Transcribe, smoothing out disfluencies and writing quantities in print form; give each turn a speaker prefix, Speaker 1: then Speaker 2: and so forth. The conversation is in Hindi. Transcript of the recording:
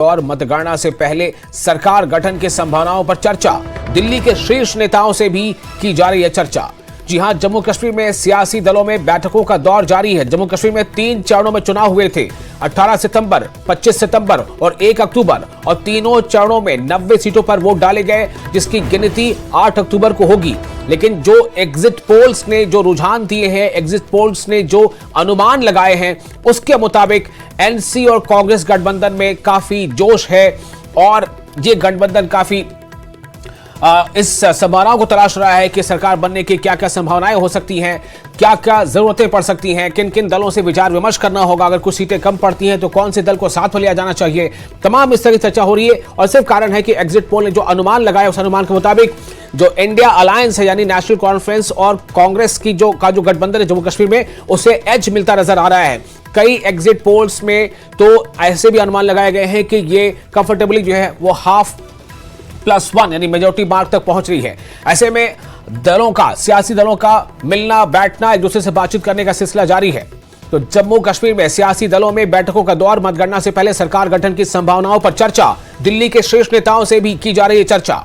Speaker 1: और मतगणना से पहले सरकार गठन की संभावनाओं पर चर्चा। दिल्ली के शीर्ष नेताओं से भी की जा रही है चर्चा। जी हां, जम्मू कश्मीर में सियासी दलों में बैठकों का दौर जारी है। जम्मू कश्मीर में 3 चरणों में चुनाव हुए थे, 18 सितंबर, 25 सितंबर और 1 अक्टूबर, और तीनों चरणों में 90 सीटों पर वोट डाले गए, जिसकी गिनती 8 अक्टूबर को होगी। लेकिन जो एग्जिट पोल्स ने जो रुझान दिए हैं, एग्जिट पोल्स ने जो अनुमान लगाए हैं, उसके मुताबिक एनसी और कांग्रेस गठबंधन में काफी जोश है और ये गठबंधन काफी इस संभावनाओं को तलाश रहा है कि सरकार बनने की क्या क्या संभावनाएं हो सकती हैं, क्या क्या जरूरतें पड़ सकती हैं, किन किन दलों से विचार विमर्श करना होगा, अगर कुछ सीटें कम पड़ती हैं तो कौन से दल को साथ में लिया जाना चाहिए। तमाम इस तरह की चर्चा हो रही है और सिर्फ कारण है कि एग्जिट पोल ने जो अनुमान लगाया, उस अनुमान के मुताबिक जो इंडिया अलायंस है यानी नेशनल कॉन्फ्रेंस और कांग्रेस की जो गठबंधन है जम्मू कश्मीर में, उसे एज मिलता नजर आ रहा है। कई एग्जिट पोल्स में तो ऐसे भी अनुमान लगाए गए हैं कि ये कंफर्टेबली जो है वो ½ यानी मेजोरिटी मार्क तक पहुंच रही है। ऐसे में दलों का, सियासी दलों का मिलना बैठना, एक दूसरे से बातचीत करने का सिलसिला जारी है। तो जम्मू कश्मीर में सियासी दलों में बैठकों का दौर, मतगणना से पहले सरकार गठन की संभावनाओं पर चर्चा। दिल्ली के शीर्ष नेताओं से भी की जा रही है चर्चा।